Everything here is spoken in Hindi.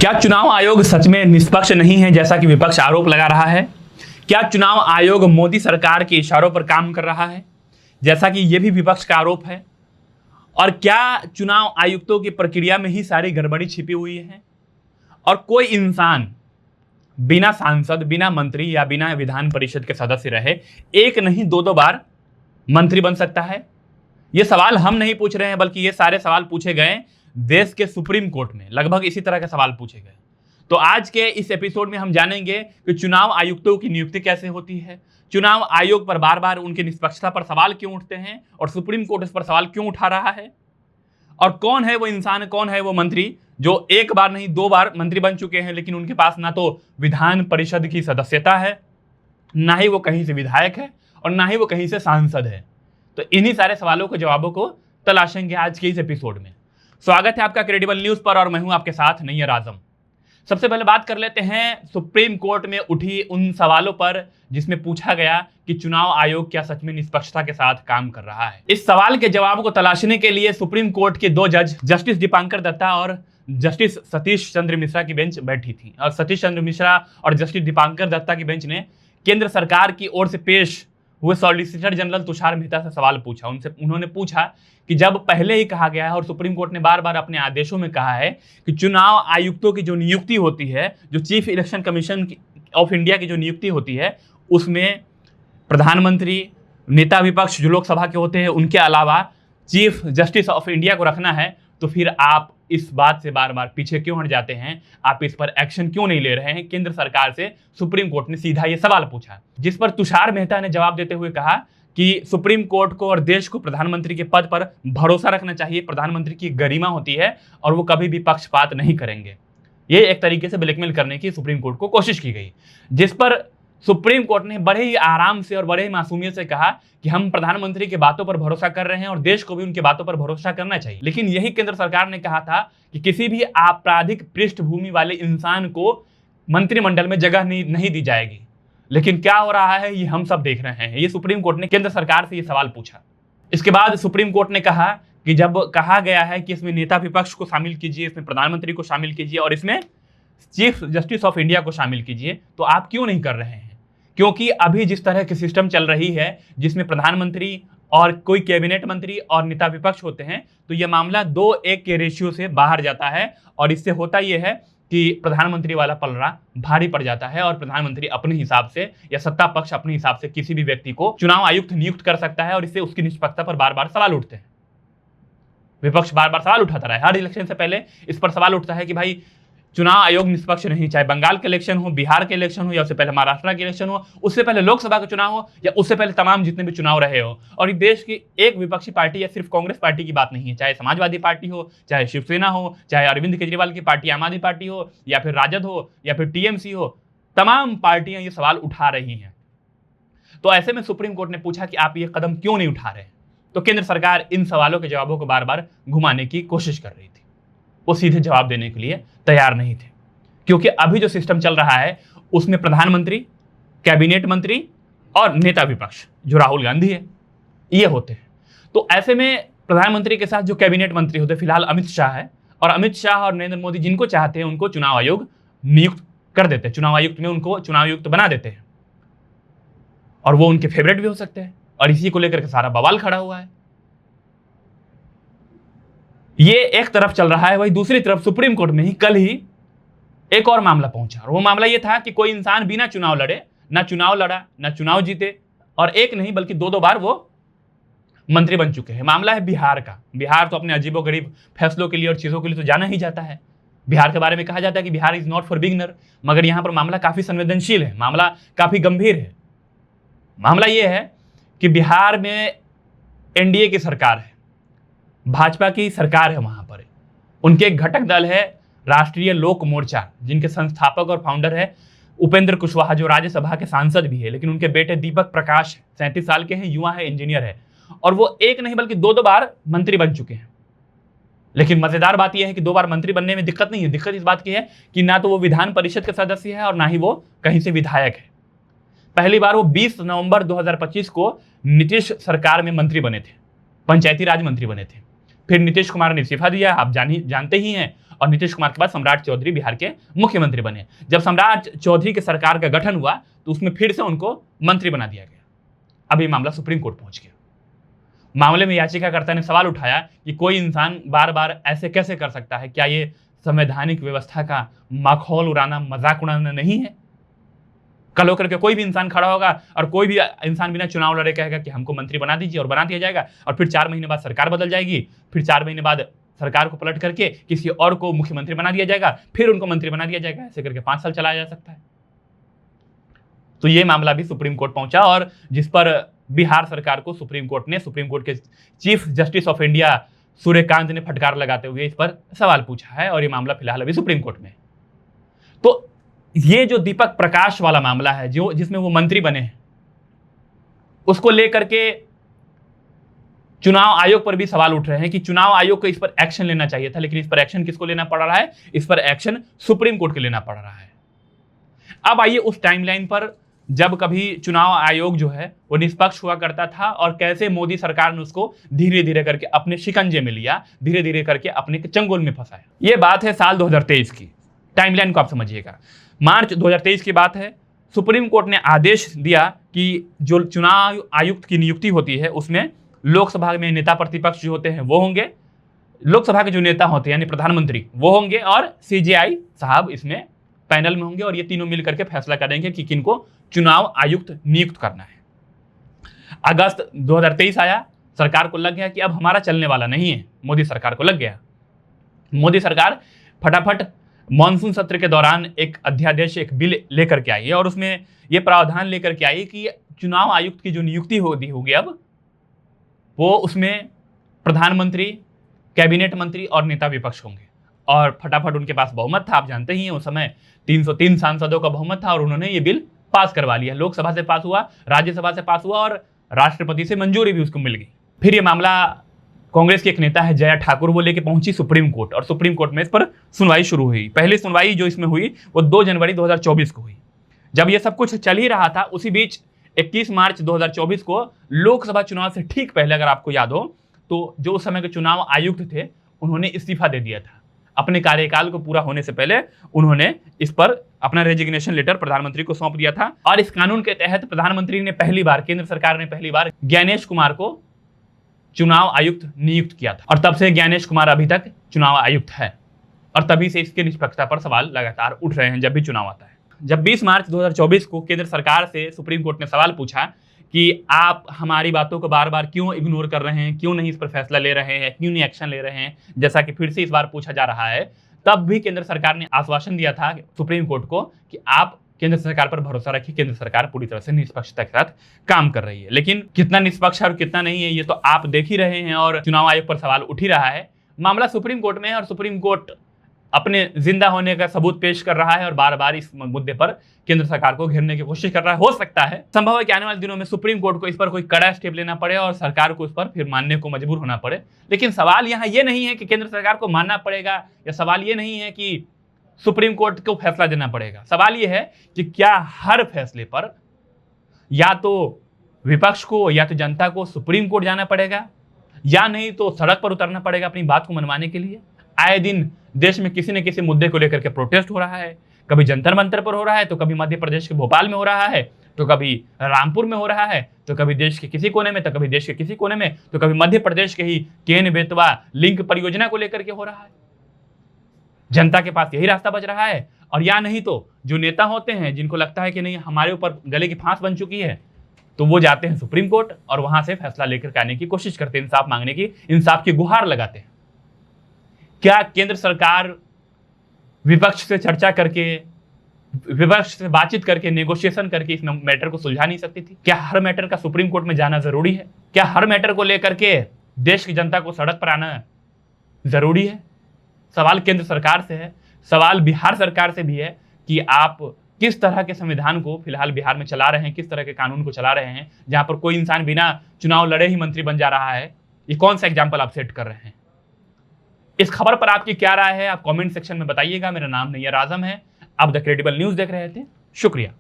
क्या चुनाव आयोग सच में निष्पक्ष नहीं है जैसा कि विपक्ष आरोप लगा रहा है? क्या चुनाव आयोग मोदी सरकार के इशारों पर काम कर रहा है जैसा कि यह भी विपक्ष का आरोप है? और क्या चुनाव आयुक्तों की प्रक्रिया में ही सारी गड़बड़ी छिपी हुई है और कोई इंसान बिना सांसद, बिना मंत्री या बिना विधान परिषद के सदस्य रहे एक नहीं दो बार मंत्री बन सकता है? ये सवाल हम नहीं पूछ रहे हैं, बल्कि ये सारे सवाल पूछे गए देश के सुप्रीम कोर्ट में। लगभग इसी तरह के सवाल पूछे गए। तो आज के इस एपिसोड में हम जानेंगे कि चुनाव आयुक्तों की नियुक्ति कैसे होती है, चुनाव आयोग पर बार बार उनकी निष्पक्षता पर सवाल क्यों उठते हैं और सुप्रीम कोर्ट इस पर सवाल क्यों उठा रहा है, और कौन है वो इंसान, कौन है वो मंत्री जो एक बार नहीं दो बार मंत्री बन चुके हैं, लेकिन उनके पास ना तो विधान परिषद की सदस्यता है, ना ही वो कहीं से विधायक है और ना ही वो कहीं से सांसद है। तो इन्हीं सारे सवालों के जवाबों को तलाशेंगे आज के इस एपिसोड में। स्वागत है आपका क्रेडिबल न्यूज पर और मैं हूं आपके साथ नैयर आजम। सबसे पहले बात कर लेते हैं सुप्रीम कोर्ट में उठी उन सवालों पर जिसमें पूछा गया कि चुनाव आयोग क्या सच में निष्पक्षता के साथ काम कर रहा है। इस सवाल के जवाब को तलाशने के लिए सुप्रीम कोर्ट के दो जज, जस्टिस दीपांकर दत्ता और जस्टिस सतीश चंद्र मिश्रा की बेंच बैठी थी। और सतीश चंद्र मिश्रा और जस्टिस दीपांकर दत्ता की बेंच ने केंद्र सरकार की ओर से पेश हुए सॉलिसिटर जनरल तुषार मेहता से सवाल पूछा। उन्होंने पूछा कि जब पहले ही कहा गया है और सुप्रीम कोर्ट ने बार बार अपने आदेशों में कहा है कि चुनाव आयुक्तों की जो नियुक्ति होती है, जो chief election commission of India की जो नियुक्ति होती है, उसमें प्रधानमंत्री, नेता विपक्ष जो लोकसभा के होते हैं, उनके अलावा चीफ जस्टिस ऑफ इंडिया को रखना है, तो फिर आप इस बात से बार बार पीछे क्यों हट जाते हैं? आप इस पर एक्शन क्यों नहीं ले रहे हैं? केंद्र सरकार से सुप्रीम कोर्ट ने सीधा ये सवाल पूछा, जिस पर तुषार मेहता ने जवाब देते हुए कहा कि सुप्रीम कोर्ट को और देश को प्रधानमंत्री के पद पर भरोसा रखना चाहिए। प्रधानमंत्री की गरिमा होती है और वो कभी भी पक्षपात नहीं करेंगे। ये एक तरीके से ब्लैकमेल करने की सुप्रीम कोर्ट को कोशिश की गई, जिस पर सुप्रीम कोर्ट ने बड़े ही आराम से और बड़े ही मासूमियत से कहा कि हम प्रधानमंत्री की बातों पर भरोसा कर रहे हैं और देश को भी उनकी बातों पर भरोसा करना चाहिए। लेकिन यही केंद्र सरकार ने कहा था कि किसी भी आपराधिक पृष्ठभूमि वाले इंसान को मंत्रिमंडल में जगह नहीं दी जाएगी। लेकिन क्या हो रहा है ये हम सब देख रहे हैं। ये सुप्रीम कोर्ट ने केंद्र सरकार से ये सवाल पूछा। इसके बाद सुप्रीम कोर्ट ने कहा कि जब कहा गया है कि इसमें नेता विपक्ष को शामिल कीजिए, इसमें प्रधानमंत्री को शामिल कीजिए और इसमें चीफ जस्टिस ऑफ इंडिया को शामिल कीजिए, तो आप क्यों नहीं कर रहे हैं? क्योंकि अभी जिस तरह की सिस्टम चल रही है, जिसमें प्रधानमंत्री और कोई कैबिनेट मंत्री और नेता विपक्ष होते हैं, तो यह मामला 2:1 के रेशियो से बाहर जाता है और इससे होता यह है कि प्रधानमंत्री वाला पलड़ा भारी पड़ जाता है और प्रधानमंत्री अपने हिसाब से या सत्ता पक्ष अपने हिसाब से किसी भी व्यक्ति को चुनाव आयुक्त नियुक्त कर सकता है और इससे उसकी निष्पक्षता पर बार बार सवाल उठते हैं। विपक्ष बार बार सवाल उठाता रहा है, हर इलेक्शन से पहले इस पर सवाल उठता है कि भाई चुनाव आयोग निष्पक्ष नहीं, चाहे बंगाल के इलेक्शन हो, बिहार के इलेक्शन हो, या उससे पहले महाराष्ट्र के इलेक्शन हो, उससे पहले लोकसभा का चुनाव हो, या उससे पहले तमाम जितने भी चुनाव रहे हो। और इस देश की एक विपक्षी पार्टी या सिर्फ कांग्रेस पार्टी की बात नहीं है, चाहे समाजवादी पार्टी हो, चाहे शिवसेना हो, चाहे अरविंद केजरीवाल की पार्टी आम आदमी पार्टी हो, या फिर राजद हो, या फिर टीएमसी हो, तमाम पार्टियां ये सवाल उठा रही हैं। तो ऐसे में सुप्रीम कोर्ट ने पूछा कि आप ये कदम क्यों नहीं उठा रहे? तो केंद्र सरकार इन सवालों के जवाबों को बार बार घुमाने की कोशिश कर रही थी। वो सीधे जवाब देने के लिए तैयार नहीं थे, क्योंकि अभी जो सिस्टम चल रहा है उसमें प्रधानमंत्री, कैबिनेट मंत्री और नेता विपक्ष जो राहुल गांधी है, ये होते हैं। तो ऐसे में प्रधानमंत्री के साथ जो कैबिनेट मंत्री होते हैं, फिलहाल अमित शाह है, और अमित शाह और नरेंद्र मोदी जिनको चाहते हैं उनको चुनाव आयोग नियुक्त कर देते हैं, चुनाव आयुक्त में उनको चुनाव आयुक्त बना देते हैं और वो उनके फेवरेट भी हो सकते हैं। और इसी को लेकर के सारा बवाल खड़ा हुआ है। ये एक तरफ चल रहा है, वही दूसरी तरफ सुप्रीम कोर्ट में ही कल ही एक और मामला पहुंचा और वो मामला ये था कि कोई इंसान बिना चुनाव लड़े, ना चुनाव लड़ा, ना चुनाव जीते, और एक नहीं बल्कि दो बार वो मंत्री बन चुके हैं। मामला है बिहार का। बिहार तो अपने अजीबोगरीब फैसलों के लिए और चीजों के लिए तो जाना ही जाता है। बिहार के बारे में कहा जाता है कि Bihar is not for beginner, मगर यहां पर मामला काफी संवेदनशील है, मामला काफी गंभीर है। मामला यह है कि बिहार में एनडीए की सरकार है, भाजपा की सरकार है। वहां पर उनके एक घटक दल है राष्ट्रीय लोक मोर्चा, जिनके संस्थापक और फाउंडर है उपेंद्र कुशवाहा, जो राज्यसभा के सांसद भी है। लेकिन उनके बेटे दीपक प्रकाश 37 साल के हैं, युवा है, इंजीनियर है, और वो एक नहीं बल्कि दो बार मंत्री बन चुके हैं। लेकिन मजेदार बात यह है कि 2 बार मंत्री बनने में दिक्कत नहीं है। दिक्कत इस बात की है कि ना तो वो विधान परिषद के सदस्य है और ना ही वो कहीं से विधायक है। पहली बार वो 20 नवंबर 2025 को नीतीश सरकार में मंत्री बने थे, पंचायती राज मंत्री बने थे। फिर नीतीश कुमार ने इस्तीफा दिया, आप जानते ही हैं, और नीतीश कुमार के बाद सम्राट चौधरी बिहार के मुख्यमंत्री बने। जब सम्राट चौधरी के सरकार का गठन हुआ तो उसमें फिर से उनको मंत्री बना दिया गया। अब ये मामला सुप्रीम कोर्ट पहुंच गया। मामले में याचिकाकर्ता ने सवाल उठाया कि कोई इंसान बार बार ऐसे कैसे कर सकता है, क्या ये संवैधानिक व्यवस्था का माखौल उड़ाना, मजाक उड़ाना नहीं है? कल होकर के कोई भी इंसान खड़ा होगा और कोई भी इंसान बिना चुनाव लड़े कहेगा कि हमको मंत्री बना दीजिए और बना दिया जाएगा, और फिर 4 महीने बाद सरकार बदल जाएगी, फिर 4 महीने बाद सरकार को पलट करके किसी और को मुख्यमंत्री बना दिया जाएगा, फिर उनको मंत्री बना दिया जाएगा, ऐसे करके 5 साल चलाया जा सकता है। तो ये मामला भी सुप्रीम कोर्ट पहुंचा और जिस पर बिहार सरकार को सुप्रीम कोर्ट के chief justice of India Suryakant ने फटकार लगाते हुए इस पर सवाल पूछा है और ये मामला फिलहाल अभी सुप्रीम कोर्ट में। तो ये जो दीपक प्रकाश वाला मामला है, जो जिसमें वो मंत्री बने हैं, उसको लेकर के चुनाव आयोग पर भी सवाल उठ रहे हैं कि चुनाव आयोग को इस पर एक्शन लेना चाहिए था, लेकिन इस पर एक्शन किसको लेना पड़ रहा है? इस पर एक्शन सुप्रीम कोर्ट को लेना पड़ रहा है। अब आइए उस टाइमलाइन पर जब कभी चुनाव आयोग जो है वो निष्पक्ष हुआ करता था और कैसे मोदी सरकार ने उसको धीरे धीरे करके अपने शिकंजे में लिया, धीरे धीरे करके अपने चंगुल में फंसाया। ये बात है साल 2023 की, टाइमलाइन को आप समझिएगा। मार्च 2023 की बात है। सुप्रीम कोर्ट ने आदेश दिया कि जो चुनाव आयुक्त की नियुक्ति होती है उसमें लोकसभा में नेता प्रतिपक्ष जो होते हैं वो होंगे, लोकसभा के जो नेता होते हैं यानी प्रधानमंत्री वो होंगे, और सीजेआई साहब इसमें पैनल में होंगे, और ये तीनों मिलकर के फैसला करेंगे कि किनको चुनाव आयुक्त नियुक्त करना है। अगस्त 2023 आया, सरकार को लग गया कि अब हमारा चलने वाला नहीं है। मोदी सरकार को लग गया। मोदी सरकार फटाफट मॉनसून सत्र के दौरान एक अध्यादेश, एक बिल लेकर के आई है और उसमें यह प्रावधान लेकर के आई कि चुनाव आयुक्त की जो नियुक्ति होगी अब वो उसमें प्रधानमंत्री, कैबिनेट मंत्री और नेता विपक्ष होंगे, और फटाफट उनके पास बहुमत था। आप जानते ही हैं उस समय 303 सांसदों का बहुमत था और उन्होंने ये बिल पास करवा लिया। लोकसभा से पास हुआ, राज्यसभा से पास हुआ और राष्ट्रपति से मंजूरी भी उसको मिल गई। फिर ये मामला कांग्रेस के एक नेता है जया ठाकुर, वो लेके पहुंची सुप्रीम कोर्ट, और सुप्रीम कोर्ट में इस पर सुनवाई शुरू हुई। पहली सुनवाई जो इसमें हुई वो 2 जनवरी 2024 को हुई। जब ये सब कुछ चल ही रहा था उसी बीच 21 मार्च 2024 को लोकसभा चुनाव से ठीक पहले, अगर आपको याद हो तो, जो उस समय के चुनाव आयुक्त थे उन्होंने इस्तीफा दे दिया था। अपने कार्यकाल को पूरा होने से पहले उन्होंने इस पर अपना रेजिग्नेशन लेटर प्रधानमंत्री को सौंप दिया था। और इस कानून के तहत प्रधानमंत्री ने पहली बार, केंद्र सरकार ने पहली बार ज्ञानेश कुमार को चुनाव आयुक्त नियुक्त किया था, और तब से ज्ञानेश कुमार अभी तक चुनाव आयुक्त है, और तभी से इसके निष्पक्षता पर सवाल लगातार उठ रहे हैं जब भी चुनाव आता है। जब 20 मार्च 2024 को केंद्र सरकार से सुप्रीम कोर्ट ने सवाल पूछा कि आप हमारी बातों को बार बार क्यों इग्नोर कर रहे हैं, क्यों नहीं इस पर फैसला ले रहे हैं, क्यों नहीं एक्शन ले रहे हैं, जैसा कि फिर से इस बार पूछा जा रहा है, तब भी केंद्र सरकार ने आश्वासन दिया था सुप्रीम कोर्ट को कि आप केंद्र सरकार पर भरोसा रखिए, केंद्र सरकार पूरी तरह से निष्पक्षता के साथ काम कर रही है। लेकिन कितना निष्पक्ष है और कितना नहीं है ये तो आप देख ही रहे हैं, और चुनाव आयोग पर सवाल उठ ही रहा है। मामला सुप्रीम कोर्ट में है और सुप्रीम कोर्ट अपने जिंदा होने का सबूत पेश कर रहा है और बार बार इस मुद्दे पर केंद्र सरकार को घेरने की कोशिश कर रहा है। हो सकता है, संभव है कि आने वाले दिनों में सुप्रीम कोर्ट को इस पर कोई कड़ा स्टेप लेना पड़े और सरकार को इस पर फिर मानने को मजबूर होना पड़े। लेकिन सवाल यहाँ ये नहीं है कि केंद्र सरकार को मानना पड़ेगा, या सवाल ये नहीं है कि सुप्रीम कोर्ट को फैसला देना पड़ेगा। सवाल यह है कि क्या हर फैसले पर या तो विपक्ष को या तो जनता को सुप्रीम कोर्ट जाना पड़ेगा, या नहीं तो सड़क पर उतरना पड़ेगा अपनी बात को मनवाने के लिए। आए दिन देश में किसी न किसी मुद्दे को लेकर के प्रोटेस्ट हो रहा है, कभी जंतर मंतर पर हो रहा है, तो कभी मध्य प्रदेश के भोपाल में हो रहा है, तो कभी रामपुर में हो रहा है, तो कभी देश के किसी कोने में, तो कभी देश के किसी कोने में, तो कभी मध्य प्रदेश के ही केन बेतवा लिंक परियोजना को लेकर के हो रहा है। जनता के पास यही रास्ता बच रहा है। और या नहीं तो जो नेता होते हैं जिनको लगता है कि नहीं हमारे ऊपर गले की फांस बन चुकी है, तो वो जाते हैं सुप्रीम कोर्ट और वहां से फैसला लेकर के आने की कोशिश करते हैं, इंसाफ मांगने की, इंसाफ की गुहार लगाते हैं। क्या केंद्र सरकार विपक्ष से चर्चा करके, विपक्ष से बातचीत करके, नेगोशिएशन करके इस मैटर को सुलझा नहीं सकती थी? क्या हर मैटर का सुप्रीम कोर्ट में जाना जरूरी है? क्या हर मैटर को लेकर के देश की जनता को सड़क पर आना जरूरी है? सवाल केंद्र सरकार से है, सवाल बिहार सरकार से भी है कि आप किस तरह के संविधान को फिलहाल बिहार में चला रहे हैं, किस तरह के कानून को चला रहे हैं, जहां पर कोई इंसान बिना चुनाव लड़े ही मंत्री बन जा रहा है। ये कौन सा एग्जाम्पल आप सेट कर रहे हैं? इस खबर पर आपकी क्या राय है, आप कमेंट सेक्शन में बताइएगा। मेरा नाम नैयर आजम है, आप द क्रेडिबल न्यूज देख रहे थे। शुक्रिया।